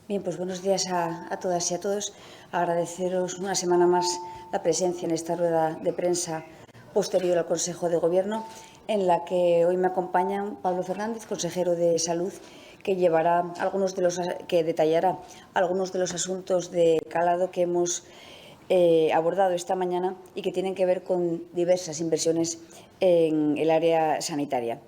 Bien, pues buenos días a todas y a todos. Agradeceros una semana más la presencia en esta rueda de prensa posterior al Consejo de Gobierno, en la que hoy me acompañan Pablo Fernández, consejero de Salud, que detallará algunos de los asuntos de calado que hemos abordado esta mañana y que tienen que ver con diversas inversiones en el área sanitaria.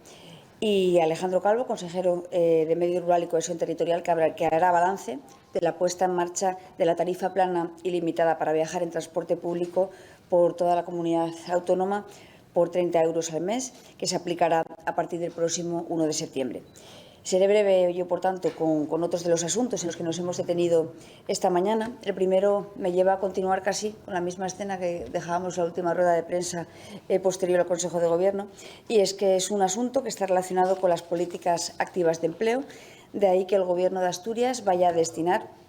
Y Alejandro Calvo, consejero de Medio Rural y Cohesión Territorial, que hará balance de la puesta en marcha de la tarifa plana ilimitada para viajar en transporte público por toda la comunidad autónoma por 30 euros al mes, que se aplicará a partir del próximo 1 de septiembre. Seré breve yo, por tanto, con otros de los asuntos en los que nos hemos detenido esta mañana. El primero me lleva a continuar casi con la misma escena que dejábamos en la última rueda de prensa posterior al Consejo de Gobierno, y es que es un asunto que está relacionado con las políticas activas de empleo. De ahí que el Gobierno de Asturias vaya a destinar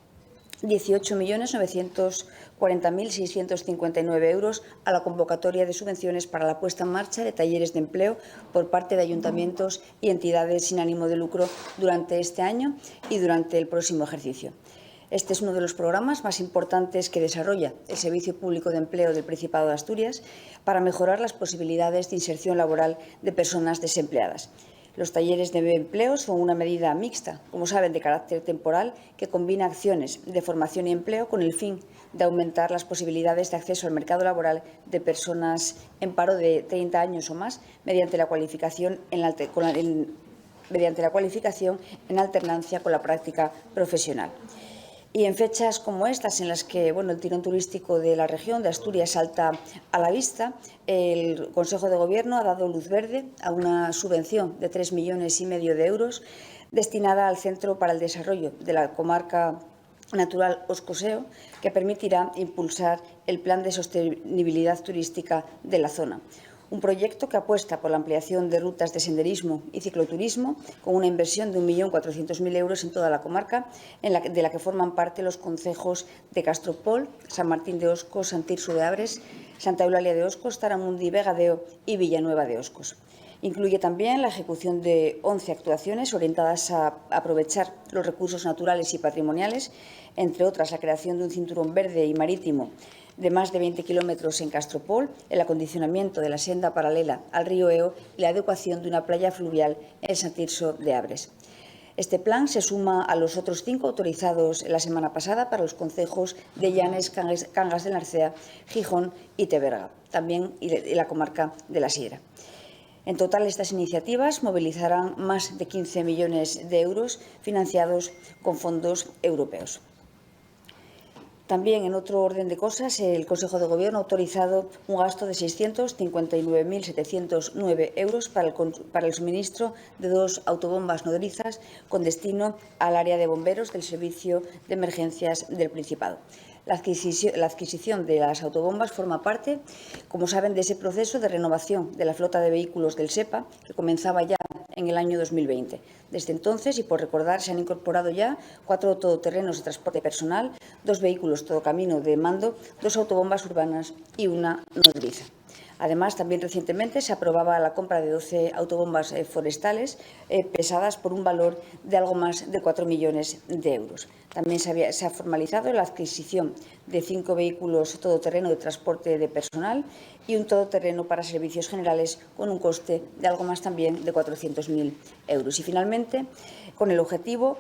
18.940.659 euros a la convocatoria de subvenciones para la puesta en marcha de talleres de empleo por parte de ayuntamientos y entidades sin ánimo de lucro durante este año y durante el próximo ejercicio. Este es uno de los programas más importantes que desarrolla el Servicio Público de Empleo del Principado de Asturias para mejorar las posibilidades de inserción laboral de personas desempleadas. Los talleres de empleo son una medida mixta, como saben, de carácter temporal, que combina acciones de formación y empleo con el fin de aumentar las posibilidades de acceso al mercado laboral de personas en paro de 30 años o más mediante la cualificación en alternancia con la práctica profesional. Y en fechas como estas, en las que el tirón turístico de la región de Asturias salta a la vista, el Consejo de Gobierno ha dado luz verde a una subvención de 3,5 millones de euros destinada al Centro para el Desarrollo de la Comarca Natural Oscoseo, que permitirá impulsar el Plan de Sostenibilidad Turística de la zona. Un proyecto que apuesta por la ampliación de rutas de senderismo y cicloturismo, con una inversión de 1.400.000 euros en toda la comarca, de la que forman parte los concejos de Castropol, San Martín de Oscos, Sant Tirso de Abres, Santa Eulalia de Oscos, Taramundi, Vegadeo y Villanueva de Oscos. Incluye también la ejecución de 11 actuaciones orientadas a aprovechar los recursos naturales y patrimoniales, entre otras la creación de un cinturón verde y marítimo de más de 20 kilómetros en Castropol, el acondicionamiento de la senda paralela al río Eo y la adecuación de una playa fluvial en Sant Tirso de Abres. Este plan se suma a los otros 5 autorizados la semana pasada para los concejos de Llanes, Cangas de Narcea, Gijón y Teberga, también y la comarca de la Sierra. En total, estas iniciativas movilizarán más de 15 millones de euros financiados con fondos europeos. También, en otro orden de cosas, el Consejo de Gobierno ha autorizado un gasto de 659.709 euros para el suministro de 2 autobombas nodrizas con destino al área de bomberos del Servicio de Emergencias del Principado. La adquisición de las autobombas forma parte, como saben, de ese proceso de renovación de la flota de vehículos del SEPA, que comenzaba ya en el año 2020. Desde entonces, y por recordar, se han incorporado ya 4 todoterrenos de transporte personal, 2 vehículos todocamino de mando, 2 autobombas urbanas y una nodriza. Además, también recientemente se aprobaba la compra de 12 autobombas forestales pesadas por un valor de algo más de 4 millones de euros. También se ha formalizado la adquisición de 5 vehículos todoterreno de transporte de personal y un todoterreno para servicios generales con un coste de algo más también de 400.000 euros. Y finalmente, con el objetivo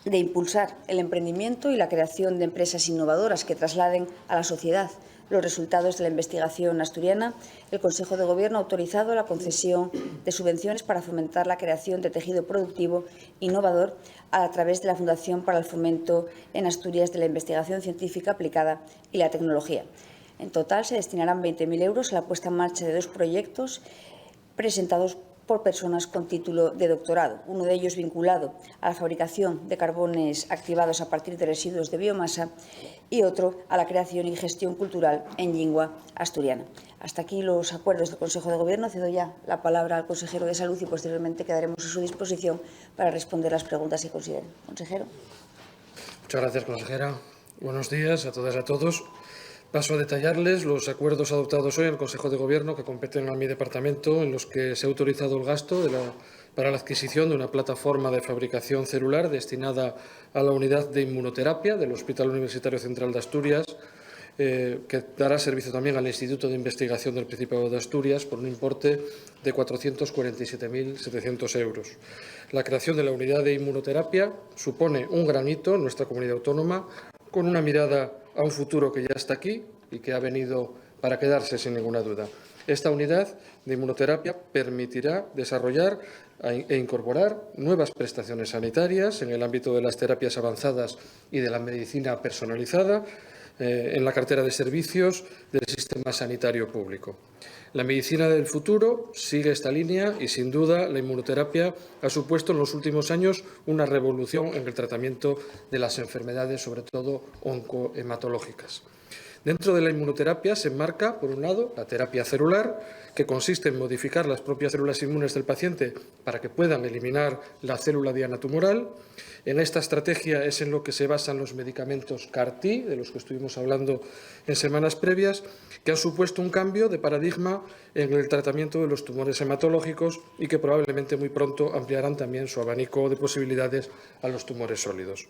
de impulsar el emprendimiento y la creación de empresas innovadoras que trasladen a la sociedad los resultados de la investigación asturiana, el Consejo de Gobierno ha autorizado la concesión de subvenciones para fomentar la creación de tejido productivo innovador a través de la Fundación para el Fomento en Asturias de la Investigación Científica Aplicada y la Tecnología. En total, se destinarán 20.000 euros a la puesta en marcha de 2 proyectos presentados por personas con título de doctorado, uno de ellos vinculado a la fabricación de carbones activados a partir de residuos de biomasa y otro a la creación y gestión cultural en lengua asturiana. Hasta aquí los acuerdos del Consejo de Gobierno. Cedo ya la palabra al consejero de Salud y posteriormente quedaremos a su disposición para responder las preguntas que consideren. Consejero. Muchas gracias, consejera. Buenos días a todas y a todos. Paso a detallarles los acuerdos adoptados hoy en el Consejo de Gobierno que competen a mi departamento, en los que se ha autorizado el gasto de la para la adquisición de una plataforma de fabricación celular destinada a la unidad de inmunoterapia del Hospital Universitario Central de Asturias, que dará servicio también al Instituto de Investigación del Principado de Asturias por un importe de 447.700 euros. La creación de la unidad de inmunoterapia supone un gran hito en nuestra comunidad autónoma, con una mirada a un futuro que ya está aquí y que ha venido para quedarse sin ninguna duda. Esta unidad de inmunoterapia permitirá desarrollar e incorporar nuevas prestaciones sanitarias en el ámbito de las terapias avanzadas y de la medicina personalizada, en la cartera de servicios del sistema sanitario público. La medicina del futuro sigue esta línea y, sin duda, la inmunoterapia ha supuesto en los últimos años una revolución en el tratamiento de las enfermedades, sobre todo oncohematológicas. Dentro de la inmunoterapia se enmarca, por un lado, la terapia celular, que consiste en modificar las propias células inmunes del paciente para que puedan eliminar la célula diana tumoral. En esta estrategia es en lo que se basan los medicamentos CAR-T, de los que estuvimos hablando en semanas previas, que han supuesto un cambio de paradigma en el tratamiento de los tumores hematológicos y que probablemente muy pronto ampliarán también su abanico de posibilidades a los tumores sólidos.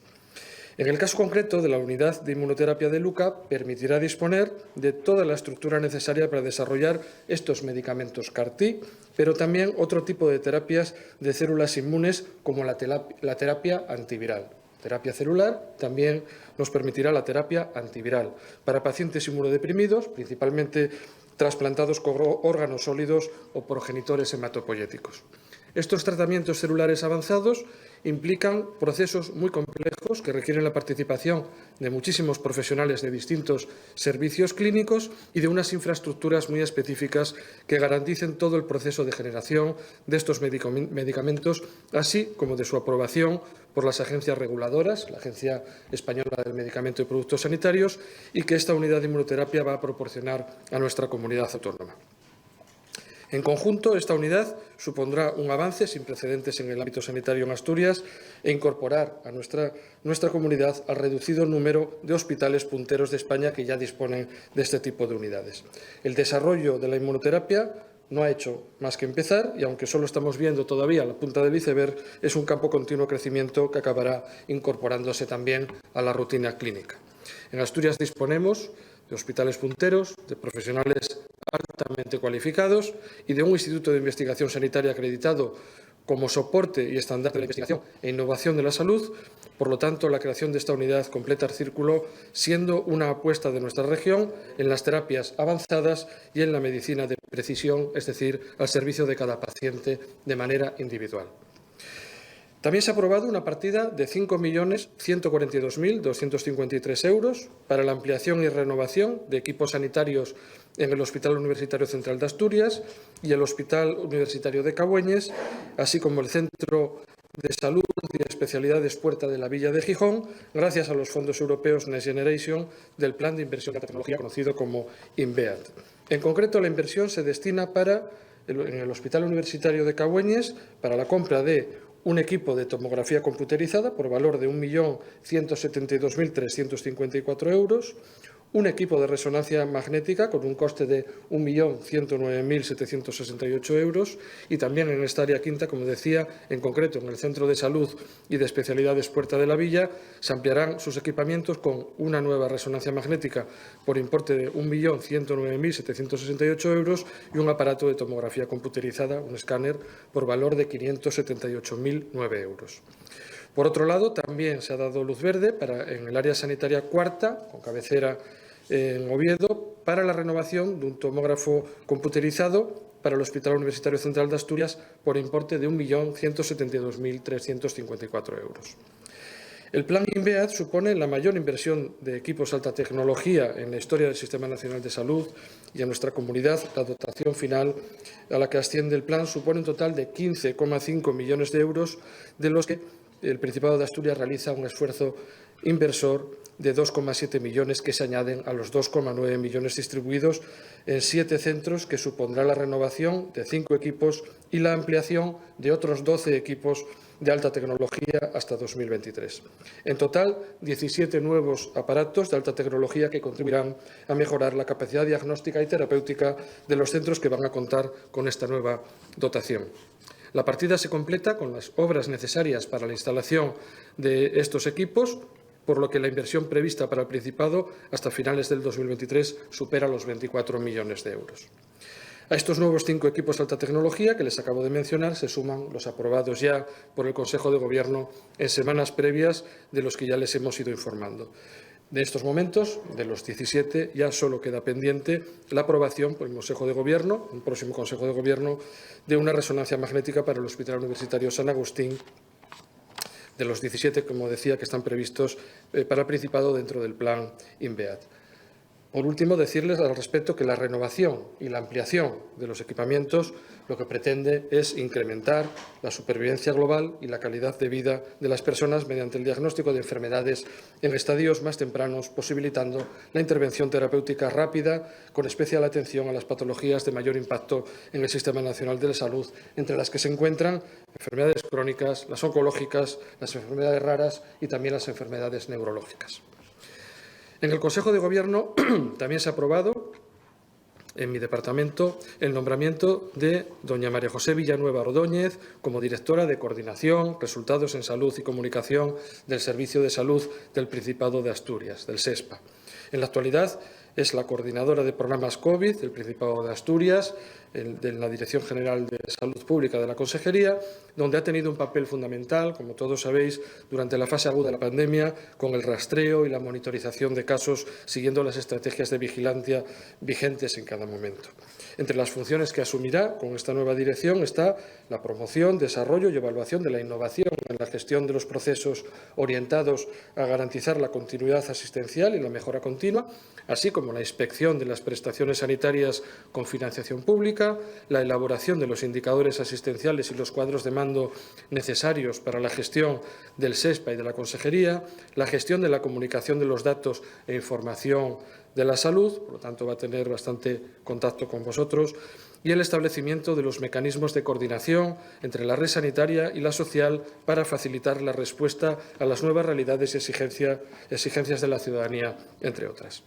En el caso concreto de la unidad de inmunoterapia de Luca, permitirá disponer de toda la estructura necesaria para desarrollar estos medicamentos CAR-T, pero también otro tipo de terapias de células inmunes como la terapia antiviral. Terapia celular también nos permitirá la terapia antiviral para pacientes inmunodeprimidos, principalmente trasplantados con órganos sólidos o progenitores hematopoyéticos. Estos tratamientos celulares avanzados implican procesos muy complejos que requieren la participación de muchísimos profesionales de distintos servicios clínicos y de unas infraestructuras muy específicas que garanticen todo el proceso de generación de estos medicamentos, así como de su aprobación por las agencias reguladoras, la Agencia Española del Medicamento y Productos Sanitarios, y que esta unidad de inmunoterapia va a proporcionar a nuestra comunidad autónoma. En conjunto, esta unidad supondrá un avance sin precedentes en el ámbito sanitario en Asturias e incorporar a nuestra comunidad al reducido número de hospitales punteros de España que ya disponen de este tipo de unidades. El desarrollo de la inmunoterapia no ha hecho más que empezar y, aunque solo estamos viendo todavía la punta del iceberg, es un campo de continuo crecimiento que acabará incorporándose también a la rutina clínica. En Asturias disponemos de hospitales punteros, de profesionales altamente cualificados y de un instituto de investigación sanitaria acreditado como soporte y estandarte de la investigación e innovación de la salud. Por lo tanto, la creación de esta unidad completa el círculo, siendo una apuesta de nuestra región en las terapias avanzadas y en la medicina de precisión, es decir, al servicio de cada paciente de manera individual. También se ha aprobado una partida de 5.142.253 euros para la ampliación y renovación de equipos sanitarios en el Hospital Universitario Central de Asturias y el Hospital Universitario de Cabueñes, así como el Centro de Salud y Especialidades Puerta de la Villa de Gijón, gracias a los fondos europeos Next Generation del Plan de Inversión de la Tecnología conocido como INVEAT. En concreto, la inversión se destina en el Hospital Universitario de Cabueñes para la compra de un equipo de tomografía computerizada por valor de 1.172.354 euros, un equipo de resonancia magnética con un coste de 1.109.768 euros y también en esta área quinta, como decía, en concreto en el Centro de Salud y de Especialidades Puerta de la Villa, se ampliarán sus equipamientos con una nueva resonancia magnética por importe de 1.109.768 euros y un aparato de tomografía computerizada, un escáner, por valor de 578.009 euros. Por otro lado, también se ha dado luz verde en el área sanitaria cuarta, con cabecera en Oviedo, para la renovación de un tomógrafo computerizado para el Hospital Universitario Central de Asturias por importe de 1.172.354 euros. El plan INVEAT supone la mayor inversión de equipos de alta tecnología en la historia del Sistema Nacional de Salud y en nuestra comunidad. La dotación final a la que asciende el plan supone un total de 15,5 millones de euros, de los que el Principado de Asturias realiza un esfuerzo inversor de 2,7 millones que se añaden a los 2,9 millones distribuidos en 7 centros, que supondrá la renovación de 5 equipos y la ampliación de otros 12 equipos de alta tecnología hasta 2023. En total, 17 nuevos aparatos de alta tecnología que contribuirán a mejorar la capacidad diagnóstica y terapéutica de los centros que van a contar con esta nueva dotación. La partida se completa con las obras necesarias para la instalación de estos equipos, por lo que la inversión prevista para el Principado hasta finales del 2023 supera los 24 millones de euros. A estos nuevos 5 equipos de alta tecnología que les acabo de mencionar se suman los aprobados ya por el Consejo de Gobierno en semanas previas, de los que ya les hemos ido informando. De estos momentos, de los 17, ya solo queda pendiente la aprobación por el Consejo de Gobierno, el próximo Consejo de Gobierno, de una resonancia magnética para el Hospital Universitario San Agustín, de los 17, como decía, que están previstos para el Principado dentro del plan INVEAT. Por último, decirles al respecto que la renovación y la ampliación de los equipamientos lo que pretende es incrementar la supervivencia global y la calidad de vida de las personas mediante el diagnóstico de enfermedades en estadios más tempranos, posibilitando la intervención terapéutica rápida, con especial atención a las patologías de mayor impacto en el Sistema Nacional de Salud, entre las que se encuentran enfermedades crónicas, las oncológicas, las enfermedades raras y también las enfermedades neurológicas. En el Consejo de Gobierno también se ha aprobado, en mi departamento, el nombramiento de doña María José Villanueva Ordóñez como directora de Coordinación, Resultados en Salud y Comunicación del Servicio de Salud del Principado de Asturias, del SESPA. En la actualidad es la coordinadora de programas COVID del Principado de Asturias, de la Dirección General de Salud Pública de la Consejería, donde ha tenido un papel fundamental, como todos sabéis, durante la fase aguda de la pandemia, con el rastreo y la monitorización de casos, siguiendo las estrategias de vigilancia vigentes en cada momento. Entre las funciones que asumirá con esta nueva dirección está la promoción, desarrollo y evaluación de la innovación en la gestión de los procesos orientados a garantizar la continuidad asistencial y la mejora continua, así como la inspección de las prestaciones sanitarias con financiación pública, la elaboración de los indicadores asistenciales y los cuadros de mando necesarios para la gestión del SESPA y de la Consejería, la gestión de la comunicación de los datos e información de la salud, por lo tanto va a tener bastante contacto con vosotros, y el establecimiento de los mecanismos de coordinación entre la red sanitaria y la social para facilitar la respuesta a las nuevas realidades y exigencias de la ciudadanía, entre otras.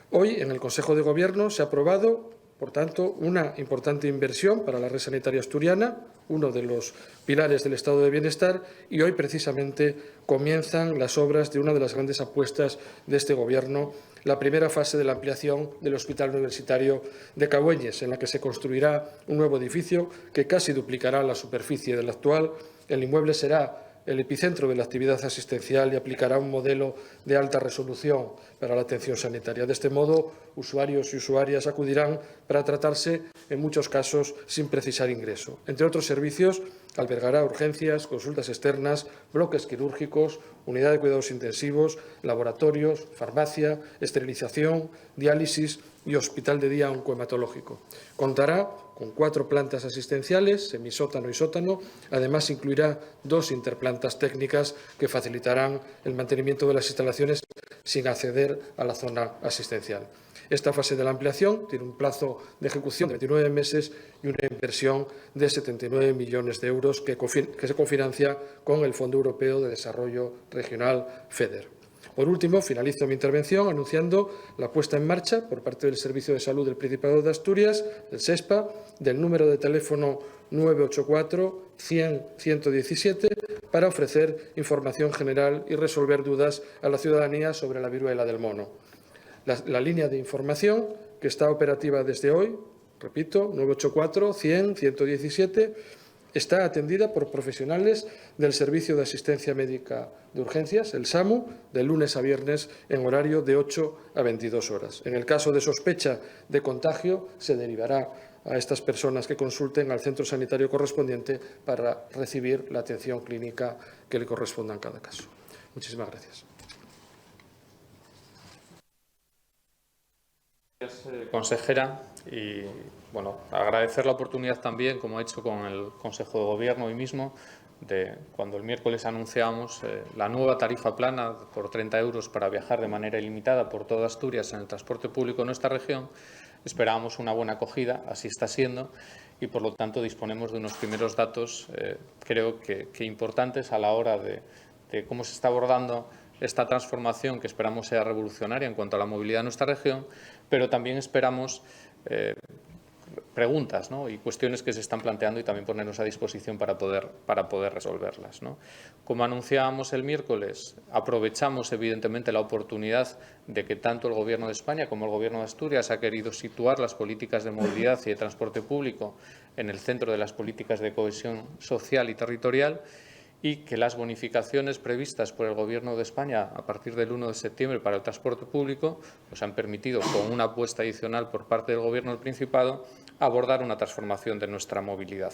Hoy, en el Consejo de Gobierno, se ha aprobado, por tanto, una importante inversión para la red sanitaria asturiana, uno de los pilares del estado de bienestar, y hoy, precisamente, comienzan las obras de una de las grandes apuestas de este Gobierno, la primera fase de la ampliación del Hospital Universitario de Cabueñes, en la que se construirá un nuevo edificio que casi duplicará la superficie del actual. El inmueble será el epicentro de la actividad asistencial y aplicará un modelo de alta resolución para la atención sanitaria. De este modo, usuarios y usuarias acudirán para tratarse, en muchos casos, sin precisar ingreso. Entre otros servicios, albergará urgencias, consultas externas, bloques quirúrgicos, unidad de cuidados intensivos, laboratorios, farmacia, esterilización, diálisis y hospital de día oncohematológico. Contará con 4 plantas asistenciales, semisótano y sótano. Además, incluirá 2 interplantas técnicas que facilitarán el mantenimiento de las instalaciones sin acceder a la zona asistencial. Esta fase de la ampliación tiene un plazo de ejecución de 29 meses y una inversión de 79 millones de euros que se cofinancia con el Fondo Europeo de Desarrollo Regional, FEDER. Por último, finalizo mi intervención anunciando la puesta en marcha por parte del Servicio de Salud del Principado de Asturias, del SESPA, del número de teléfono 984 100 117 para ofrecer información general y resolver dudas a la ciudadanía sobre la viruela del mono. La línea de información, que está operativa desde hoy, repito, 984 100 117, está atendida por profesionales del Servicio de Asistencia Médica de Urgencias, el SAMU, de lunes a viernes en horario de 8 a 22 horas. En el caso de sospecha de contagio, se derivará a estas personas que consulten al centro sanitario correspondiente para recibir la atención clínica que le corresponda en cada caso. Muchísimas gracias. Gracias, consejera. Y bueno, agradecer la oportunidad también, como he hecho con el Consejo de Gobierno hoy mismo, de cuando el miércoles anunciamos la nueva tarifa plana por 30 euros para viajar de manera ilimitada por toda Asturias en el transporte público en nuestra región. Esperábamos una buena acogida, así está siendo, y por lo tanto disponemos de unos primeros datos, creo que importantes a la hora de cómo se está abordando esta transformación que esperamos sea revolucionaria en cuanto a la movilidad de nuestra región, pero también esperamos preguntas, ¿no?, y cuestiones que se están planteando y también ponernos a disposición para poder resolverlas, ¿no? Como anunciábamos el miércoles, aprovechamos evidentemente la oportunidad de que tanto el Gobierno de España como el Gobierno de Asturias ha querido situar las políticas de movilidad y de transporte público en el centro de las políticas de cohesión social y territorial, y que las bonificaciones previstas por el Gobierno de España a partir del 1 de septiembre para el transporte público pues han permitido, con una apuesta adicional por parte del Gobierno del Principado, abordar una transformación de nuestra movilidad.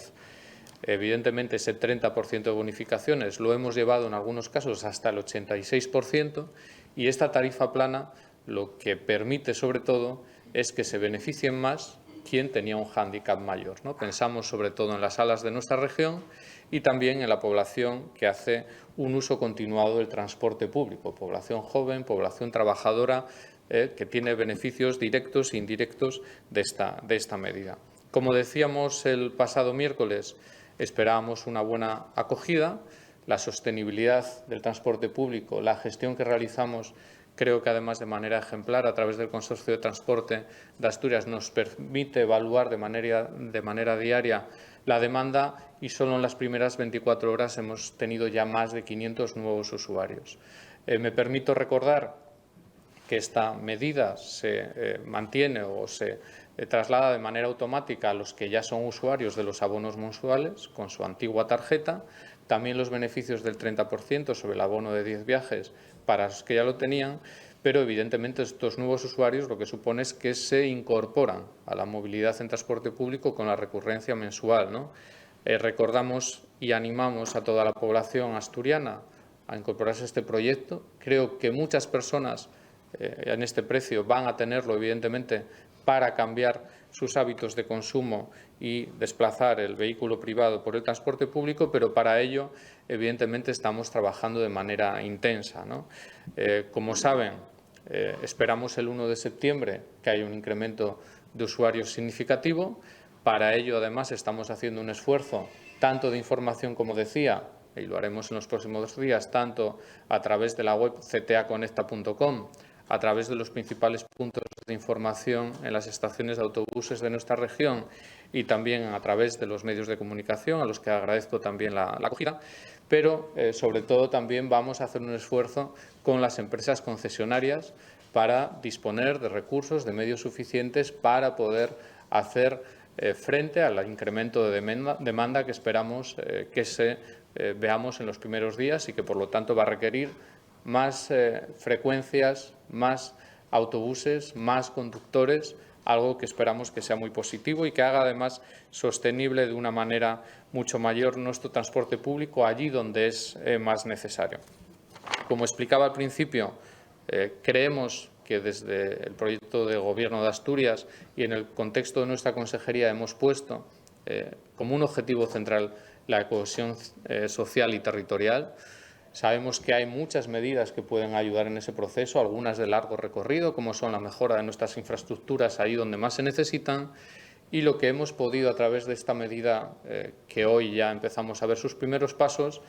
Evidentemente, ese 30% de bonificaciones lo hemos llevado en algunos casos hasta el 86%, y esta tarifa plana lo que permite, sobre todo, es que se beneficien más quien tenía un hándicap mayor, ¿no? Pensamos sobre todo en las salas de nuestra región y también en la población que hace un uso continuado del transporte público, población joven, población trabajadora, que tiene beneficios directos e indirectos de esta medida. Como decíamos el pasado miércoles, esperábamos una buena acogida. La sostenibilidad del transporte público, la gestión que realizamos, creo que además de manera ejemplar a través del Consorcio de Transporte de Asturias, nos permite evaluar de manera diaria la demanda, y solo en las primeras 24 horas hemos tenido ya más de 500 nuevos usuarios. Me permito recordar que esta medida se mantiene o se traslada de manera automática a los que ya son usuarios de los abonos mensuales con su antigua tarjeta. También los beneficios del 30% sobre el abono de 10 viajes para los que ya lo tenían, pero evidentemente estos nuevos usuarios lo que supone es que se incorporan a la movilidad en transporte público con la recurrencia mensual, ¿no? Recordamos y animamos a toda la población asturiana a incorporarse a este proyecto. Creo que muchas personas en este precio van a tenerlo, evidentemente, para cambiar sus hábitos de consumo y desplazar el vehículo privado por el transporte público, pero para ello, evidentemente, estamos trabajando de manera intensa, ¿no? Como saben, esperamos el 1 de septiembre que haya un incremento de usuarios significativo. Para ello, además, estamos haciendo un esfuerzo tanto de información, como decía, y lo haremos en los próximos días, tanto a través de la web ctaconecta.com, a través de los principales puntos de información en las estaciones de autobuses de nuestra región y también a través de los medios de comunicación, a los que agradezco también la acogida, pero sobre todo también vamos a hacer un esfuerzo con las empresas concesionarias para disponer de recursos, de medios suficientes para poder hacer frente al incremento de demanda que esperamos que veamos en los primeros días y que, por lo tanto, va a requerir más frecuencias, más autobuses, más conductores, algo que esperamos que sea muy positivo y que haga además sostenible de una manera mucho mayor nuestro transporte público allí donde es más necesario. Como explicaba al principio, creemos que desde el proyecto de Gobierno de Asturias y en el contexto de nuestra consejería hemos puesto como un objetivo central la cohesión social y territorial. Sabemos que hay muchas medidas que pueden ayudar en ese proceso, algunas de largo recorrido, como son la mejora de nuestras infraestructuras ahí donde más se necesitan, y lo que hemos podido a través de esta medida, que hoy ya empezamos a ver sus primeros pasos,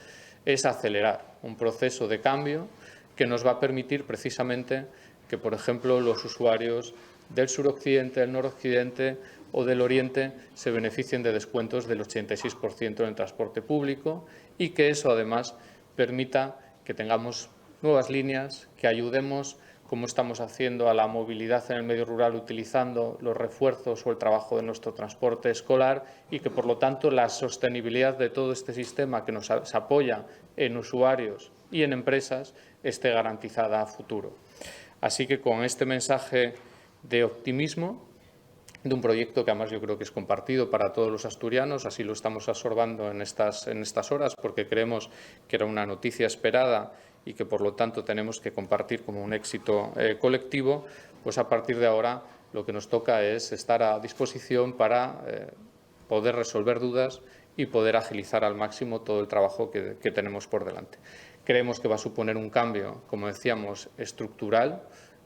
es acelerar un proceso de cambio que nos va a permitir precisamente que, por ejemplo, los usuarios del suroccidente, del noroccidente o del oriente se beneficien de descuentos del 86% en el transporte público, y que eso además permita que tengamos nuevas líneas, que ayudemos, como estamos haciendo, a la movilidad en el medio rural utilizando los refuerzos o el trabajo de nuestro transporte escolar, y que, por lo tanto, la sostenibilidad de todo este sistema que nos apoya en usuarios y en empresas esté garantizada a futuro. Así que, con este mensaje de optimismo, de un proyecto que además yo creo que es compartido para todos los asturianos, así lo estamos absorbando en estas horas, porque creemos que era una noticia esperada y que, por lo tanto, tenemos que compartir como un éxito colectivo, pues a partir de ahora lo que nos toca es estar a disposición para poder resolver dudas y poder agilizar al máximo todo el trabajo que tenemos por delante. Creemos que va a suponer un cambio, como decíamos, estructural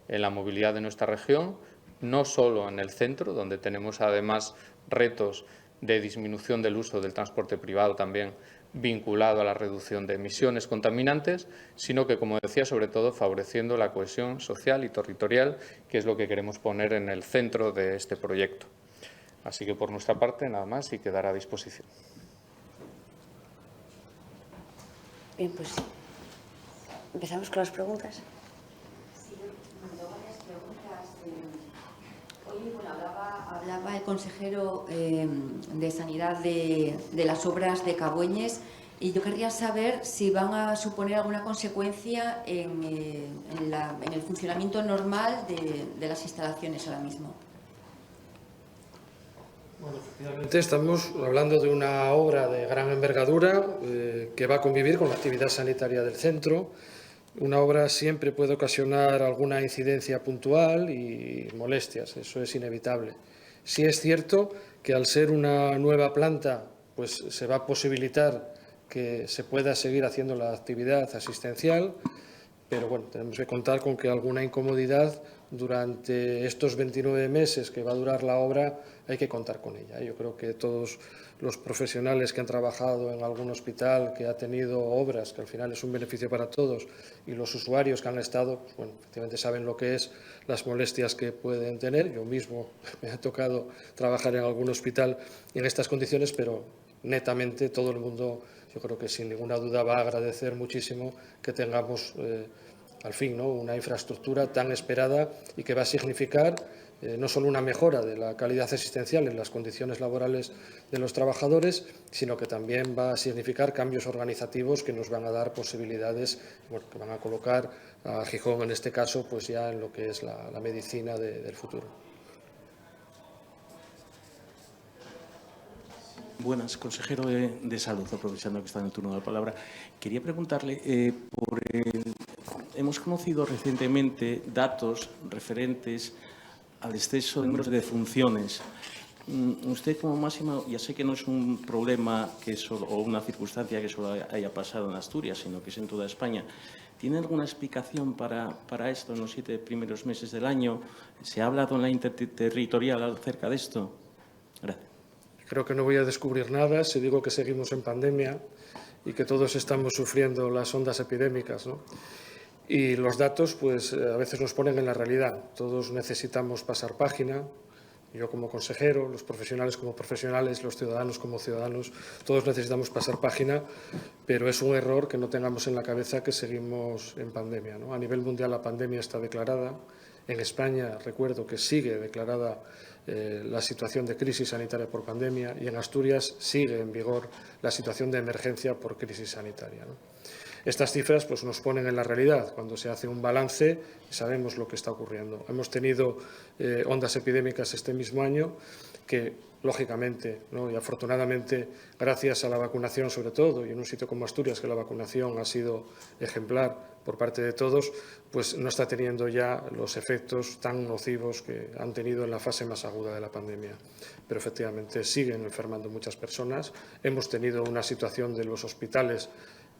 en la movilidad de nuestra región, no solo en el centro, donde tenemos además retos de disminución del uso del transporte privado también vinculado a la reducción de emisiones contaminantes, sino que, como decía, sobre todo favoreciendo la cohesión social y territorial, que es lo que queremos poner en el centro de este proyecto. Así que por nuestra parte nada más y quedará a disposición. Bien, pues empezamos con las preguntas. Sí, mandó varias preguntas. Hoy hablaba el consejero de Sanidad de las obras de Cabueñes y yo querría saber si van a suponer alguna consecuencia en el funcionamiento normal de las instalaciones ahora mismo. Bueno, efectivamente estamos hablando de una obra de gran envergadura que va a convivir con la actividad sanitaria del centro. Una obra siempre puede ocasionar alguna incidencia puntual y molestias, eso es inevitable. Sí es cierto que al ser una nueva planta, pues se va a posibilitar que se pueda seguir haciendo la actividad asistencial, pero bueno, tenemos que contar con que alguna incomodidad durante estos 29 meses que va a durar la obra hay que contar con ella. Yo creo que todos los profesionales que han trabajado en algún hospital que ha tenido obras, que al final es un beneficio para todos, y los usuarios que han estado, pues bueno, efectivamente saben lo que es las molestias que pueden tener. Yo mismo me ha tocado trabajar en algún hospital en estas condiciones, pero netamente todo el mundo, yo creo que sin ninguna duda va a agradecer muchísimo que tengamos al fin, ¿no?, una infraestructura tan esperada y que va a significar no solo una mejora de la calidad asistencial en las condiciones laborales de los trabajadores, sino que también va a significar cambios organizativos que nos van a dar posibilidades, bueno, que van a colocar a Gijón, en este caso, pues ya en lo que es la medicina del futuro. Buenas, consejero de Salud, aprovechando que está en el turno de la palabra. Quería preguntarle, hemos conocido recientemente datos referentes al exceso de números de defunciones. Usted como máximo, ya sé que no es un problema que solo, o una circunstancia que solo haya pasado en Asturias, sino que es en toda España. ¿Tiene alguna explicación para esto en los 7 primeros meses del año? ¿Se ha hablado en la interterritorial acerca de esto? Gracias. Creo que no voy a descubrir nada si digo que seguimos en pandemia y que todos estamos sufriendo las ondas epidémicas, ¿no? Y los datos, pues a veces nos ponen en la realidad. Todos necesitamos pasar página. Yo como consejero, los profesionales como profesionales, los ciudadanos como ciudadanos, todos necesitamos pasar página, pero es un error que no tengamos en la cabeza que seguimos en pandemia, ¿no? A nivel mundial la pandemia está declarada. En España, recuerdo que sigue declarada la situación de crisis sanitaria por pandemia, y en Asturias sigue en vigor la situación de emergencia por crisis sanitaria, ¿no? Estas cifras pues, nos ponen en la realidad. Cuando se hace un balance sabemos lo que está ocurriendo. Hemos tenido ondas epidémicas este mismo año que, lógicamente, ¿no?, y afortunadamente, gracias a la vacunación sobre todo, y en un sitio como Asturias, que la vacunación ha sido ejemplar por parte de todos, pues no está teniendo ya los efectos tan nocivos que han tenido en la fase más aguda de la pandemia. Pero efectivamente siguen enfermando muchas personas. Hemos tenido una situación de los hospitales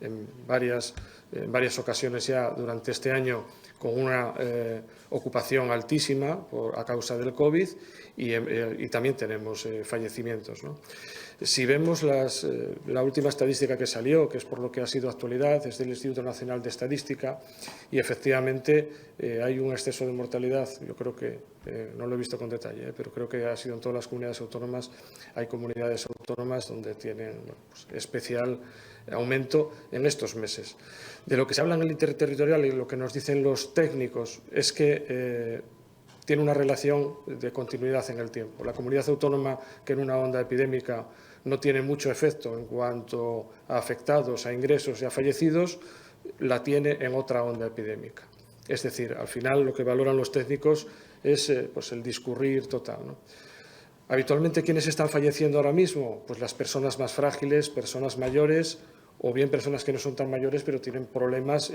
en varias ocasiones ya durante este año con una ocupación altísima a causa del COVID y también tenemos fallecimientos, ¿no? Si vemos la última estadística que salió, que es por lo que ha sido actualidad, es del Instituto Nacional de Estadística, y efectivamente hay un exceso de mortalidad. Yo creo que, no lo he visto con detalle, pero creo que ha sido en todas las comunidades autónomas. Hay comunidades autónomas donde tienen, bueno, pues, especial aumento en estos meses. De lo que se habla en el interterritorial y lo que nos dicen los técnicos es que tiene una relación de continuidad en el tiempo. La comunidad autónoma que en una onda epidémica no tiene mucho efecto en cuanto a afectados, a ingresos y a fallecidos, la tiene en otra onda epidémica. Es decir, al final lo que valoran los técnicos es pues el discurrir total, ¿no? Habitualmente, ¿quiénes están falleciendo ahora mismo? Pues las personas más frágiles, personas mayores, o bien personas que no son tan mayores pero tienen problemas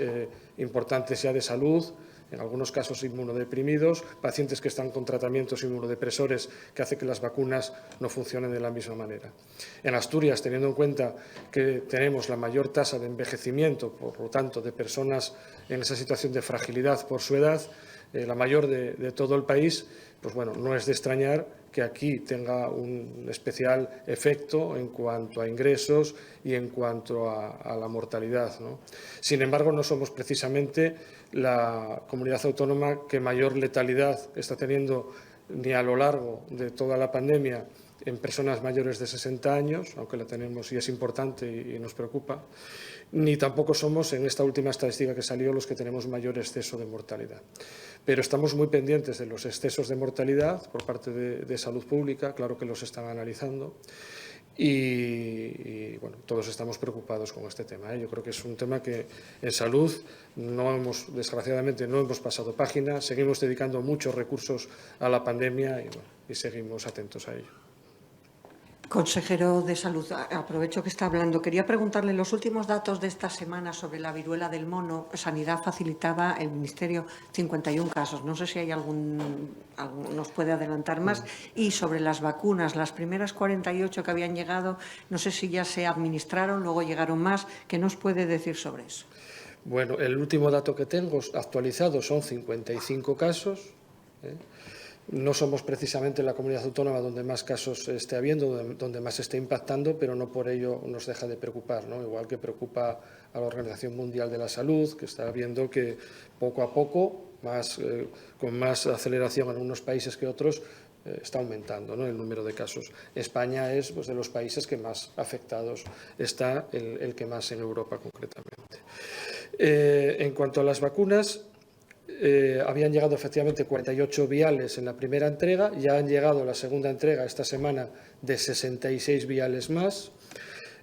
importantes ya de salud, en algunos casos inmunodeprimidos, pacientes que están con tratamientos inmunodepresores que hace que las vacunas no funcionen de la misma manera. En Asturias, teniendo en cuenta que tenemos la mayor tasa de envejecimiento, por lo tanto, de personas en esa situación de fragilidad por su edad, la mayor de todo el país, pues bueno, no es de extrañar que aquí tenga un especial efecto en cuanto a ingresos y en cuanto a la mortalidad, ¿no? Sin embargo, no somos precisamente la comunidad autónoma que mayor letalidad está teniendo ni a lo largo de toda la pandemia en personas mayores de 60 años, aunque la tenemos y es importante y nos preocupa, ni tampoco somos, en esta última estadística que salió, los que tenemos mayor exceso de mortalidad. Pero estamos muy pendientes de los excesos de mortalidad por parte de Salud Pública, claro que los están analizando, y bueno, todos estamos preocupados con este tema. Yo creo que es un tema que en salud desgraciadamente no hemos pasado página, seguimos dedicando muchos recursos a la pandemia y seguimos atentos a ello. Consejero de Salud, aprovecho que está hablando. Quería preguntarle los últimos datos de esta semana sobre la viruela del mono. Sanidad facilitaba el Ministerio 51 casos. No sé si hay nos puede adelantar más. Y sobre las vacunas, las primeras 48 que habían llegado, no sé si ya se administraron, luego llegaron más. ¿Qué nos puede decir sobre eso? Bueno, el último dato que tengo actualizado son 55 casos. No somos precisamente la comunidad autónoma donde más casos esté habiendo, donde más esté impactando, pero no por ello nos deja de preocupar, ¿no? Igual que preocupa a la Organización Mundial de la Salud, que está viendo que poco a poco, con más aceleración en unos países que otros, está aumentando, ¿no?, el número de casos. España es de los países que más afectados está, el que más en Europa concretamente. En cuanto a las vacunas, habían llegado efectivamente 48 viales en la primera entrega, ya han llegado la segunda entrega esta semana de 66 viales más.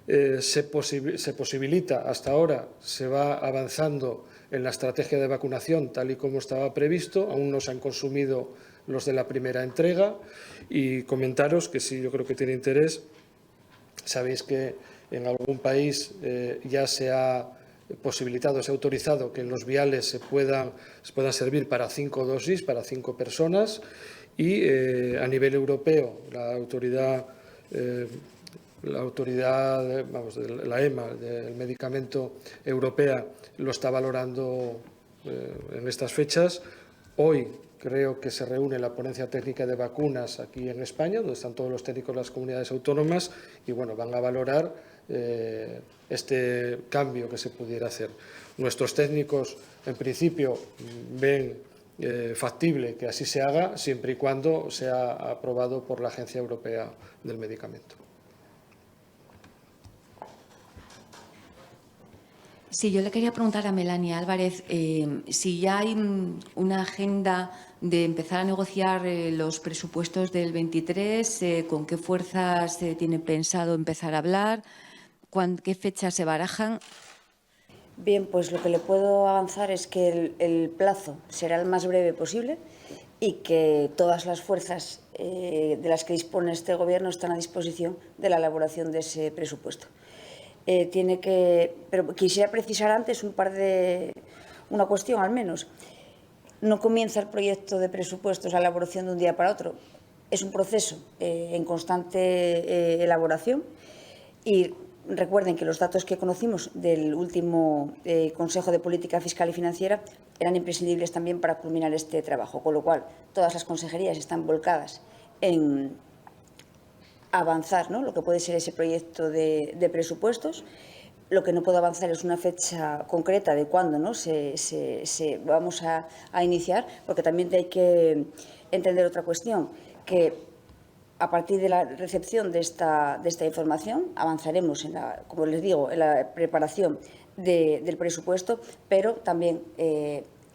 Se posibilita, hasta ahora se va avanzando en la estrategia de vacunación tal y como estaba previsto, aún no se han consumido los de la primera entrega, y comentaros que sí, yo creo que tiene interés, sabéis que en algún país ya se ha posibilitado, se ha autorizado que en los viales se puedan servir para 5 dosis, para 5 personas, y a nivel europeo la autoridad la EMA, del medicamento europea, lo está valorando en estas fechas. Hoy creo que se reúne la ponencia técnica de vacunas aquí en España, donde están todos los técnicos de las comunidades autónomas, y bueno, van a valorar este cambio que se pudiera hacer. Nuestros técnicos, en principio, ven factible que así se haga, siempre y cuando sea aprobado por la Agencia Europea del Medicamento. Sí, yo le quería preguntar a Melania Álvarez si ya hay una agenda de empezar a negociar los presupuestos del 23, con qué fuerzas se tiene pensado empezar a hablar, qué fechas se barajan. Bien, pues lo que le puedo avanzar es que el plazo será el más breve posible y que todas las fuerzas de las que dispone este Gobierno están a disposición de la elaboración de ese presupuesto. Pero quisiera precisar antes una cuestión al menos. No comienza el proyecto de presupuestos, la elaboración de un día para otro. Es un proceso en constante elaboración, y recuerden que los datos que conocimos del último Consejo de Política Fiscal y Financiera eran imprescindibles también para culminar este trabajo, con lo cual todas las consejerías están volcadas en avanzar, ¿no?, lo que puede ser ese proyecto de presupuestos. Lo que no puedo avanzar es una fecha concreta de cuándo, ¿no?, vamos a iniciar, porque también hay que entender otra cuestión, que a partir de la recepción de esta información avanzaremos, como les digo, en la preparación del presupuesto, pero también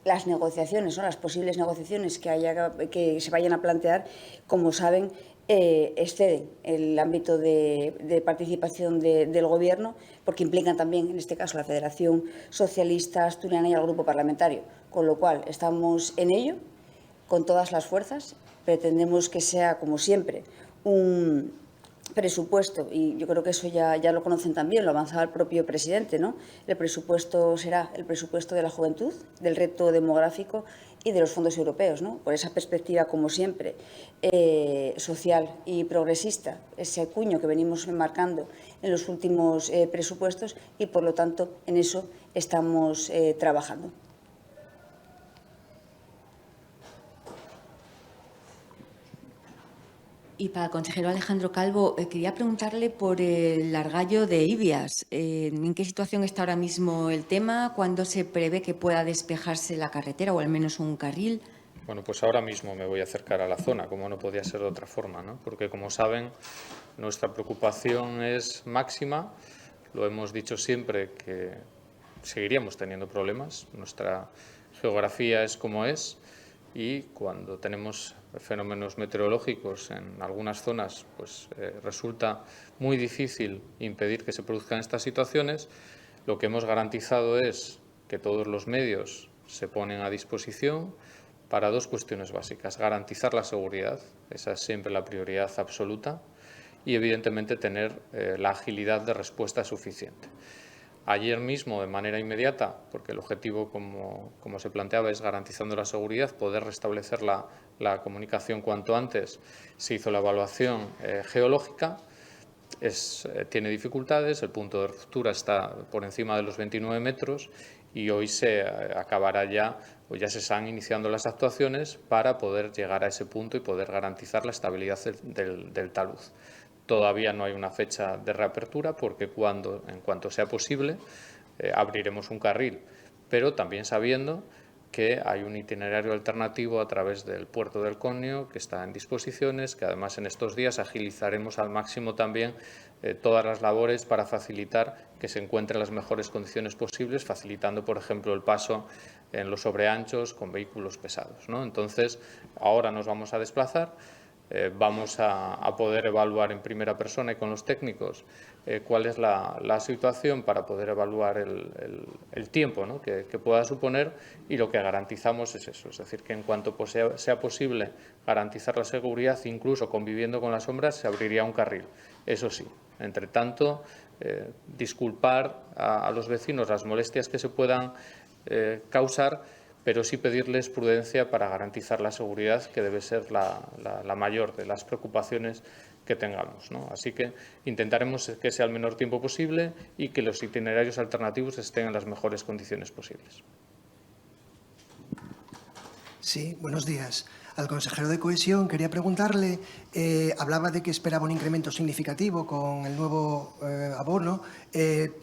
las negociaciones, ¿no?, las posibles negociaciones que se vayan a plantear, como saben, exceden el ámbito de participación del Gobierno, porque implican también, en este caso, la Federación Socialista Asturiana y al Grupo Parlamentario. Con lo cual, estamos en ello, con todas las fuerzas. Pretendemos que sea, como siempre, un presupuesto, y yo creo que eso ya lo conocen también, lo avanzaba el propio presidente, ¿no? El presupuesto será el presupuesto de la juventud, del reto demográfico y de los fondos europeos, ¿no? Por esa perspectiva, como siempre, social y progresista, ese cuño que venimos marcando en los últimos presupuestos, y, por lo tanto, en eso estamos trabajando. Y para el consejero Alejandro Calvo, quería preguntarle por el Argallo de Ibias. ¿En qué situación está ahora mismo el tema? ¿Cuándo se prevé que pueda despejarse la carretera o al menos un carril? Bueno, pues ahora mismo me voy a acercar a la zona, como no podía ser de otra forma, ¿no? Porque, como saben, nuestra preocupación es máxima. Lo hemos dicho siempre que seguiríamos teniendo problemas. Nuestra geografía es como es y cuando tenemos fenómenos meteorológicos en algunas zonas, pues resulta muy difícil impedir que se produzcan estas situaciones. Lo que hemos garantizado es que todos los medios se ponen a disposición para dos cuestiones básicas: garantizar la seguridad, esa es siempre la prioridad absoluta, y evidentemente tener la agilidad de respuesta suficiente. Ayer mismo, de manera inmediata, porque el objetivo, como se planteaba, es garantizando la seguridad, poder restablecer la comunicación cuanto antes, se hizo la evaluación geológica. Tiene dificultades, el punto de ruptura está por encima de los 29 metros y hoy se acabará ya, o ya se están iniciando las actuaciones para poder llegar a ese punto y poder garantizar la estabilidad del talud. Todavía no hay una fecha de reapertura porque en cuanto sea posible abriremos un carril, pero también sabiendo que hay un itinerario alternativo a través del puerto del Conio que está en disposiciones, que además en estos días agilizaremos al máximo también todas las labores para facilitar que se encuentren las mejores condiciones posibles, facilitando, por ejemplo, el paso en los sobreanchos con vehículos pesados, ¿no? Entonces, ahora nos vamos a desplazar. Vamos a poder evaluar en primera persona y con los técnicos cuál es la situación para poder evaluar el tiempo, ¿no?, que pueda suponer, y lo que garantizamos es eso, es decir, que en cuanto sea posible garantizar la seguridad, incluso conviviendo con las sombras, se abriría un carril. Eso sí, entre tanto, disculpar a los vecinos las molestias que se puedan causar, pero sí pedirles prudencia para garantizar la seguridad, que debe ser la mayor de las preocupaciones que tengamos, ¿no? Así que intentaremos que sea el menor tiempo posible y que los itinerarios alternativos estén en las mejores condiciones posibles. Sí, buenos días. Al consejero de Cohesión quería preguntarle, hablaba de que esperaba un incremento significativo con el nuevo abono.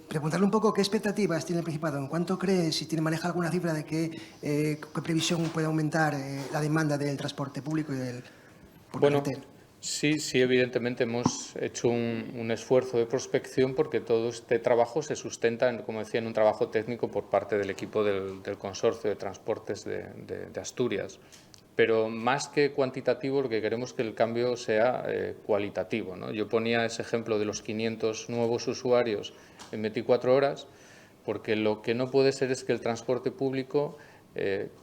Preguntarle un poco qué expectativas tiene el Principado, en cuánto cree, si maneja alguna cifra de qué previsión puede aumentar la demanda del transporte público y del carretera. Sí, evidentemente hemos hecho un esfuerzo de prospección porque todo este trabajo se sustenta, como decía, en un trabajo técnico por parte del equipo del Consorcio de Transportes de Asturias. Pero más que cuantitativo, lo que queremos es que el cambio sea cualitativo, ¿no? Yo ponía ese ejemplo de los 500 nuevos usuarios en 24 horas, porque lo que no puede ser es que el transporte público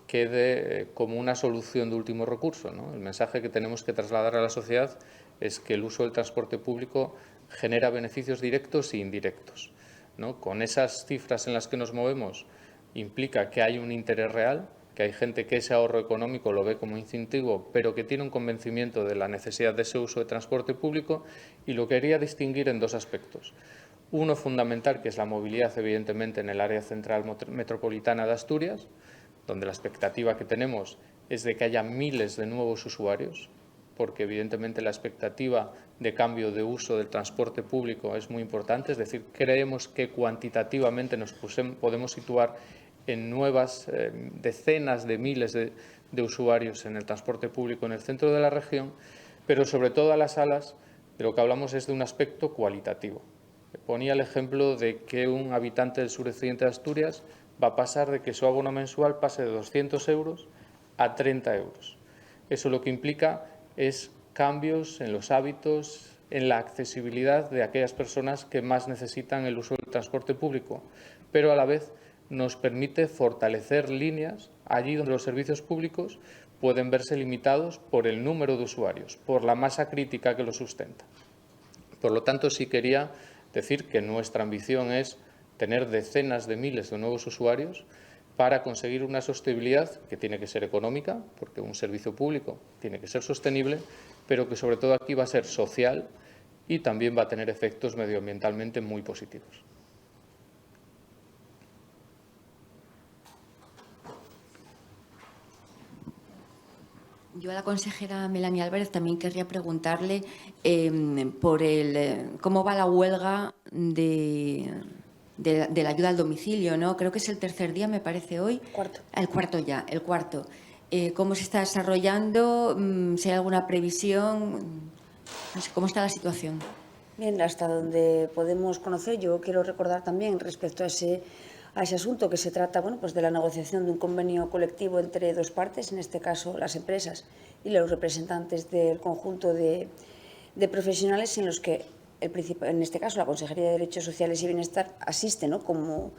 quede como una solución de último recurso, ¿no? El mensaje que tenemos que trasladar a la sociedad es que el uso del transporte público genera beneficios directos e indirectos, ¿no? Con esas cifras en las que nos movemos implica que hay un interés real, que hay gente que ese ahorro económico lo ve como incentivo, pero que tiene un convencimiento de la necesidad de ese uso de transporte público, y lo quería distinguir en dos aspectos. Uno fundamental, que es la movilidad, evidentemente, en el área central metropolitana de Asturias, donde la expectativa que tenemos es de que haya miles de nuevos usuarios, porque evidentemente la expectativa de cambio de uso del transporte público es muy importante, es decir, creemos que cuantitativamente nos podemos situar en nuevas decenas de miles de usuarios en el transporte público en el centro de la región, pero sobre todo a las alas de lo que hablamos es de un aspecto cualitativo. Ponía el ejemplo de que un habitante del suroccidente de Asturias va a pasar de que su abono mensual pase de 200 euros a 30 euros. Eso lo que implica es cambios en los hábitos, en la accesibilidad de aquellas personas que más necesitan el uso del transporte público, pero a la vez nos permite fortalecer líneas allí donde los servicios públicos pueden verse limitados por el número de usuarios, por la masa crítica que lo sustenta. Por lo tanto, sí quería decir que nuestra ambición es tener decenas de miles de nuevos usuarios para conseguir una sostenibilidad que tiene que ser económica, porque un servicio público tiene que ser sostenible, pero que sobre todo aquí va a ser social y también va a tener efectos medioambientalmente muy positivos. Yo a la consejera Melania Álvarez también querría preguntarle por cómo va la huelga de la ayuda al domicilio, ¿no? Creo que es el tercer día, me parece hoy. Cuarto. El cuarto ya, el cuarto. ¿Cómo se está desarrollando? Si hay alguna previsión, no sé, ¿cómo está la situación? Bien, hasta donde podemos conocer, yo quiero recordar también respecto a ese asunto que se trata pues de la negociación de un convenio colectivo entre dos partes, en este caso las empresas y los representantes del conjunto de profesionales, en los que en este caso la Consejería de Derechos Sociales y Bienestar asiste, ¿no?, como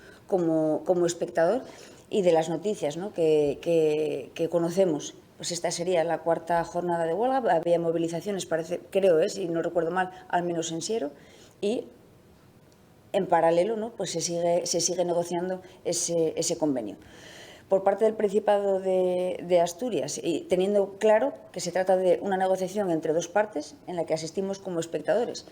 espectador, y de las noticias, ¿no?, que conocemos. Pues esta sería la 4ª jornada de huelga. Había movilizaciones, creo, si no recuerdo mal, al menos en Siero, y en paralelo, ¿no?, pues se sigue negociando ese convenio. Por parte del Principado de Asturias, y teniendo claro que se trata de una negociación entre dos partes en la que asistimos como espectadores.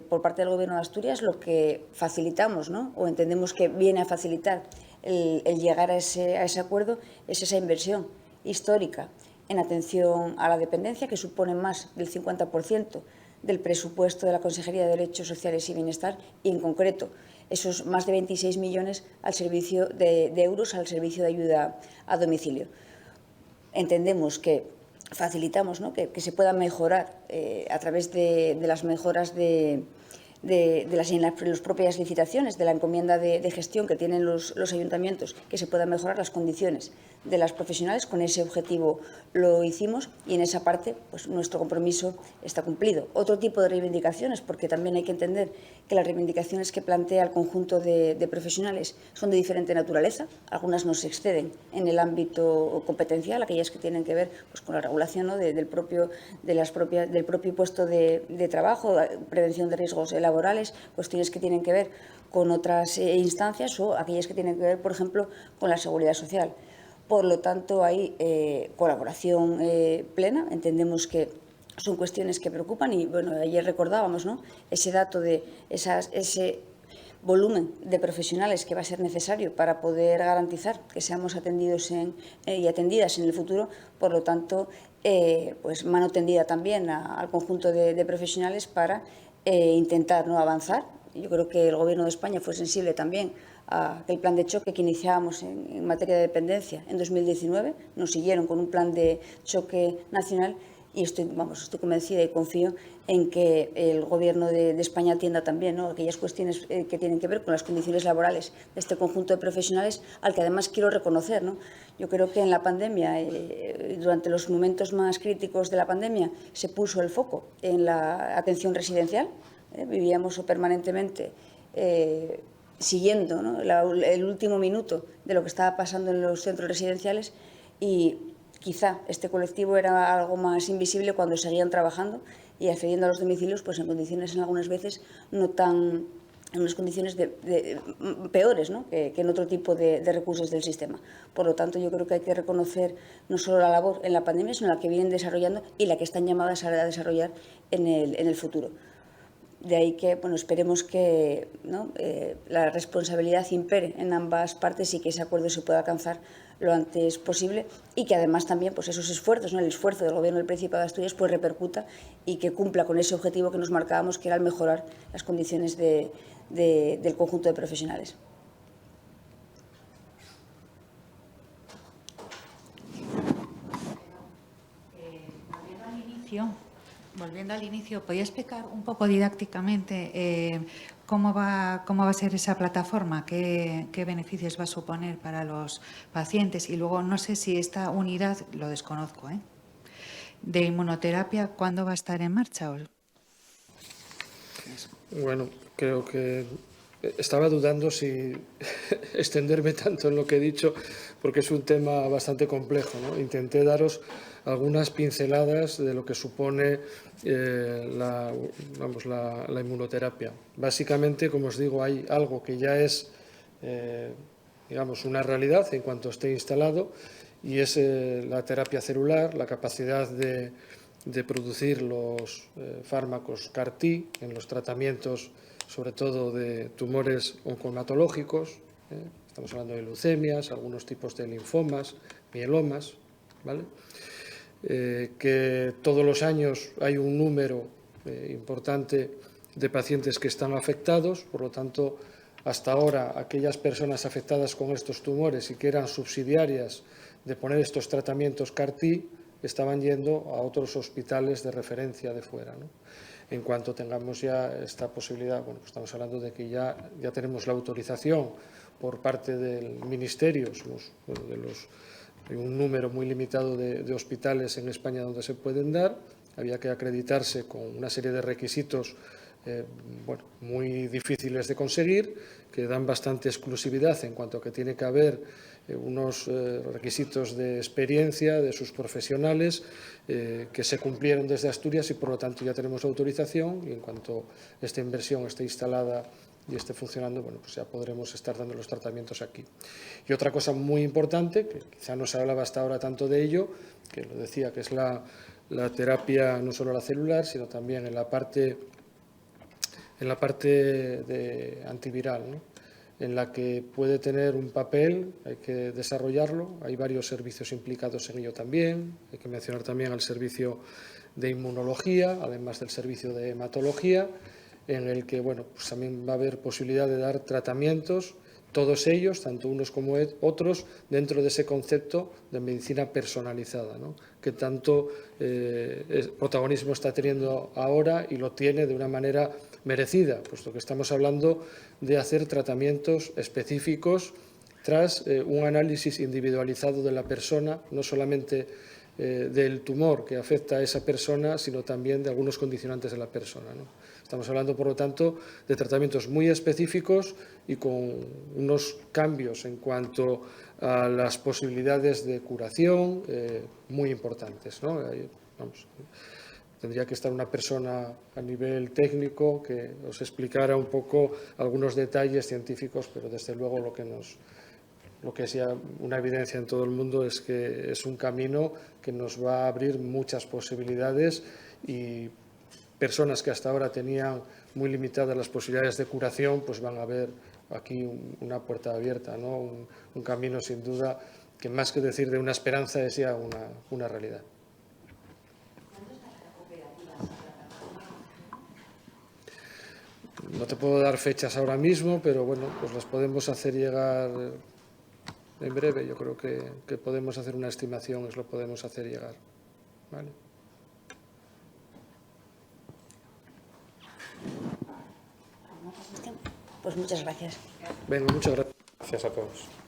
Por parte del Gobierno de Asturias, lo que facilitamos, ¿no?, o entendemos que viene a facilitar el llegar a ese acuerdo, es esa inversión histórica en atención a la dependencia, que supone más del 50% del presupuesto de la Consejería de Derechos Sociales y Bienestar, y en concreto esos más de 26 millones de euros al servicio de ayuda a domicilio. Entendemos que facilitamos, ¿no?, que se pueda mejorar a través de las mejoras de las propias licitaciones, de la encomienda de gestión que tienen los ayuntamientos, que se puedan mejorar las condiciones de las profesionales. Con ese objetivo lo hicimos, y en esa parte pues nuestro compromiso está cumplido. Otro tipo de reivindicaciones, porque también hay que entender que las reivindicaciones que plantea el conjunto de profesionales son de diferente naturaleza. Algunas nos exceden en el ámbito competencial, aquellas que tienen que ver pues con la regulación, ¿no?, del propio puesto de trabajo, prevención de riesgos laborales, cuestiones que tienen que ver con otras instancias, o aquellas que tienen que ver, por ejemplo, con la seguridad social. Por lo tanto, hay colaboración plena. Entendemos que son cuestiones que preocupan, y ayer recordábamos, ¿no?, ese dato de ese volumen de profesionales que va a ser necesario para poder garantizar que seamos atendidos y atendidas en el futuro. Por lo tanto, pues mano tendida también al conjunto de profesionales para intentar, ¿no?, avanzar. Yo creo que el Gobierno de España fue sensible también a el plan de choque que iniciábamos en materia de dependencia en 2019. Nos siguieron con un plan de choque nacional, y estoy convencida y confío en que el Gobierno de España atienda también, ¿no?, aquellas cuestiones que tienen que ver con las condiciones laborales de este conjunto de profesionales, al que además quiero reconocer, ¿no? Yo creo que en la pandemia, durante los momentos más críticos de la pandemia, se puso el foco en la atención residencial. Vivíamos permanentemente siguiendo, ¿no?, el último minuto de lo que estaba pasando en los centros residenciales, y quizá este colectivo era algo más invisible cuando seguían trabajando y accediendo a los domicilios, pues en condiciones, en algunas veces, en unas condiciones peores, ¿no?, que en otro tipo de recursos del sistema. Por lo tanto, yo creo que hay que reconocer no solo la labor en la pandemia, sino la que vienen desarrollando y la que están llamadas a desarrollar en el futuro. De ahí que esperemos que, ¿no?, la responsabilidad impere en ambas partes, y que ese acuerdo se pueda alcanzar lo antes posible, y que además también pues esos esfuerzos, ¿no?, el esfuerzo del Gobierno del Principado de Asturias pues repercuta y que cumpla con ese objetivo que nos marcábamos, que era el mejorar las condiciones del conjunto de profesionales. Volviendo al inicio, ¿podría explicar un poco didácticamente cómo va a ser esa plataforma? ¿Qué beneficios va a suponer para los pacientes? Y luego, no sé si esta unidad, lo desconozco, de inmunoterapia, ¿cuándo va a estar en marcha? Bueno, creo que estaba dudando si extenderme tanto en lo que he dicho, porque es un tema bastante complejo, ¿no? Intenté daros algunas pinceladas de lo que supone la inmunoterapia. Básicamente, como os digo, hay algo que ya es una realidad en cuanto esté instalado, y es la terapia celular, la capacidad de producir los fármacos CAR-T en los tratamientos, sobre todo de tumores oncohematológicos. Estamos hablando de leucemias, algunos tipos de linfomas, mielomas, ¿vale? Que todos los años hay un número importante de pacientes que están afectados. Por lo tanto, hasta ahora, aquellas personas afectadas con estos tumores y que eran subsidiarias de poner estos tratamientos CAR-T estaban yendo a otros hospitales de referencia de fuera, ¿no? En cuanto tengamos ya esta posibilidad, bueno, pues estamos hablando de que ya tenemos la autorización por parte del Ministerio, somos hay un número muy limitado de hospitales en España donde se pueden dar, había que acreditarse con una serie de requisitos muy difíciles de conseguir, que dan bastante exclusividad en cuanto a que tiene que haber unos requisitos de experiencia de sus profesionales que se cumplieron desde Asturias y por lo tanto ya tenemos autorización y en cuanto esta inversión esté instalada y esté funcionando, bueno, pues ya podremos estar dando los tratamientos aquí. Y otra cosa muy importante, que quizá no se hablaba hasta ahora tanto de ello, que lo decía, que es la terapia no solo la celular, sino también en la parte de antiviral, ¿no? En la que puede tener un papel, hay que desarrollarlo, hay varios servicios implicados en ello también, hay que mencionar también al servicio de inmunología, además del servicio de hematología, en el que bueno, pues también va a haber posibilidad de dar tratamientos, todos ellos, tanto unos como otros, dentro de ese concepto de medicina personalizada, ¿no? Que tanto protagonismo está teniendo ahora y lo tiene de una manera merecida, puesto que estamos hablando de hacer tratamientos específicos tras un análisis individualizado de la persona, no solamente del tumor que afecta a esa persona, sino también de algunos condicionantes de la persona, ¿no? Estamos hablando, por lo tanto, de tratamientos muy específicos y con unos cambios en cuanto a las posibilidades de curación muy importantes, ¿no? Tendría que estar una persona a nivel técnico que os explicara un poco algunos detalles científicos, pero desde luego lo que es ya una evidencia en todo el mundo es que es un camino que nos va a abrir muchas posibilidades y personas que hasta ahora tenían muy limitadas las posibilidades de curación, pues van a ver aquí una puerta abierta, ¿no? Un camino sin duda que más que decir de una esperanza es ya una realidad. No te puedo dar fechas ahora mismo, pero bueno, pues las podemos hacer llegar en breve. Yo creo que podemos hacer una estimación, os lo podemos hacer llegar, ¿vale? Pues muchas gracias. Venga, muchas gracias. Gracias a todos.